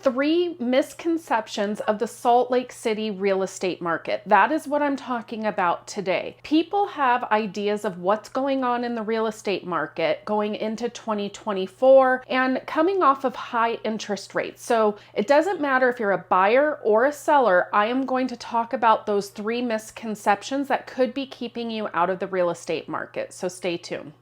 3 misconceptions of the Salt Lake City real estate market. That is what I'm talking about today. People have ideas of what's going on in the real estate market going into 2024 and coming off of high interest rates. So it doesn't matter if you're a buyer or a seller, I am going to talk about those 3 misconceptions that could be keeping you out of the real estate market. So stay tuned.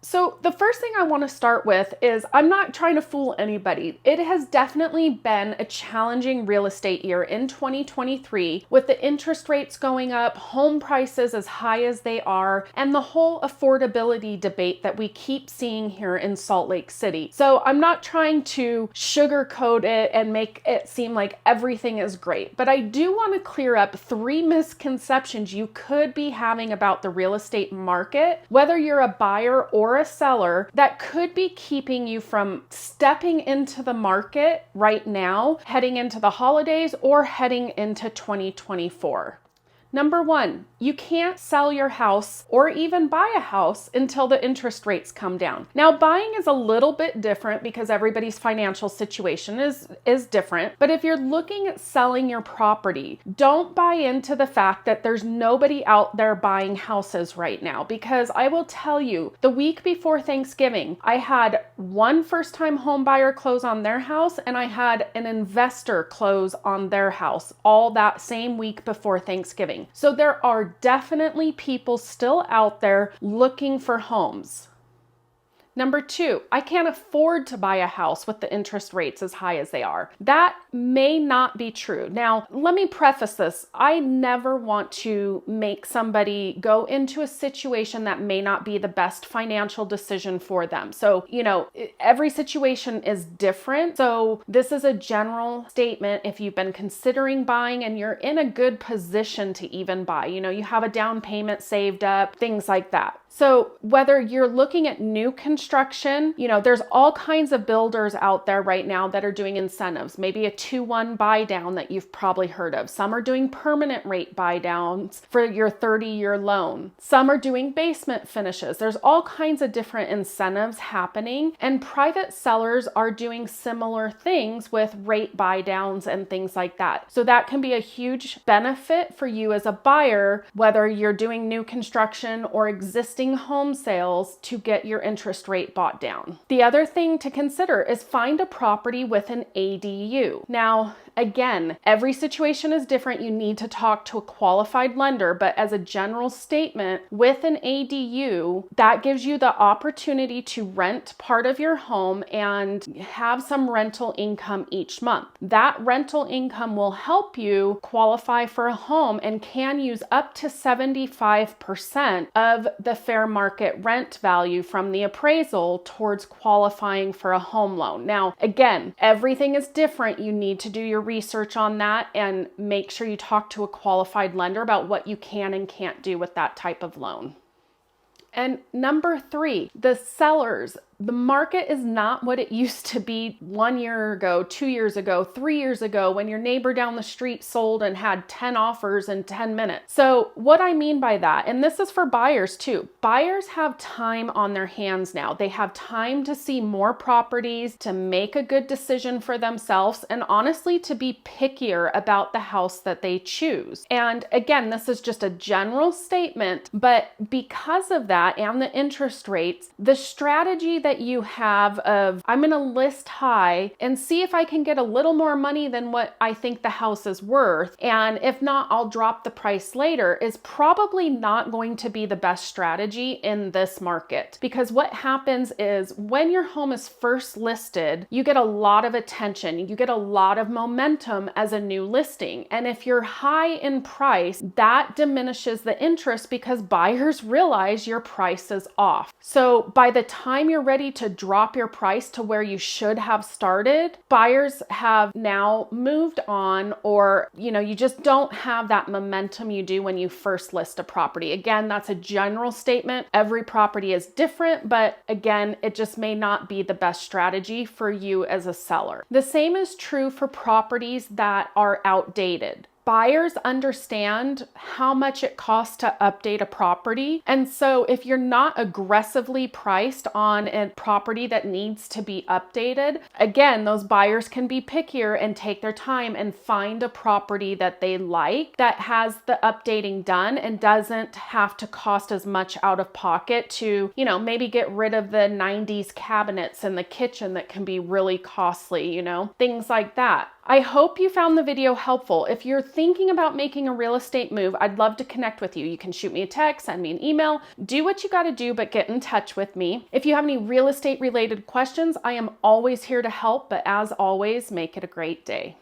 So the first thing I want to start with is I'm not trying to fool anybody. It has definitely been a challenging real estate year in 2023 with the interest rates going up, home prices as high as they are, and the whole affordability debate that we keep seeing here in Salt Lake City. So I'm not trying to sugarcoat it and make it seem like everything is great, but I do want to clear up 3 misconceptions you could be having about the real estate market, whether you're a buyer or a seller, that could be keeping you from stepping into the market right now, heading into the holidays or heading into 2024. Number 1, you can't sell your house or even buy a house until the interest rates come down. Now, buying is a little bit different because everybody's financial situation is different. But if you're looking at selling your property, don't buy into the fact that there's nobody out there buying houses right now. Because I will tell you, the week before Thanksgiving, I had one first-time home buyer close on their house and I had an investor close on their house all that same week before Thanksgiving. So there are definitely people still out there looking for homes. Number 2, I can't afford to buy a house with the interest rates as high as they are. That may not be true. Now, let me preface this. I never want to make somebody go into a situation that may not be the best financial decision for them. So, every situation is different. So this is a general statement. If you've been considering buying and you're in a good position to even buy, you have a down payment saved up, things like that. So whether you're looking at new construction, there's all kinds of builders out there right now that are doing incentives, maybe a 2-1 buy down that you've probably heard of. Some are doing permanent rate buy downs for your 30-year loan. Some are doing basement finishes. There's all kinds of different incentives happening, and private sellers are doing similar things with rate buy downs and things like that. So that can be a huge benefit for you as a buyer, whether you're doing new construction or existing home sales, to get your interest rate bought down. The other thing to consider is find a property with an ADU. Now, again, every situation is different. You need to talk to a qualified lender, but as a general statement, with an ADU, that gives you the opportunity to rent part of your home and have some rental income each month. That rental income will help you qualify for a home and can use up to 75% of the fair market rent value from the appraisal towards qualifying for a home loan. Now, again, everything is different. You need to do your research on that and make sure you talk to a qualified lender about what you can and can't do with that type of loan. And number 3, the sellers. The market is not what it used to be 1 year ago, 2 years ago, 3 years ago, when your neighbor down the street sold and had 10 offers in 10 minutes. So what I mean by that, and this is for buyers too, buyers have time on their hands now. They have time to see more properties, to make a good decision for themselves, and honestly, to be pickier about the house that they choose. And again, this is just a general statement, but because of that and the interest rates, the strategy that you have of, I'm going to list high and see if I can get a little more money than what I think the house is worth, and if not, I'll drop the price later, is probably not going to be the best strategy in this market. Because what happens is when your home is first listed, you get a lot of attention, you get a lot of momentum as a new listing. And if you're high in price, that diminishes the interest because buyers realize your price is off. So by the time you're ready to drop your price to where you should have started, buyers have now moved on, or you just don't have that momentum you do when you first list a property. Again, that's a general statement. Every property is different, but again, it just may not be the best strategy for you as a seller. The same is true for properties that are outdated. Buyers understand how much it costs to update a property. And so if you're not aggressively priced on a property that needs to be updated, again, those buyers can be pickier and take their time and find a property that they like that has the updating done and doesn't have to cost as much out of pocket to, maybe get rid of the 90s cabinets in the kitchen that can be really costly, things like that. I hope you found the video helpful. If you're thinking about making a real estate move, I'd love to connect with you. You can shoot me a text, send me an email, do what you got to do, but get in touch with me. If you have any real estate related questions, I am always here to help, but as always, make it a great day.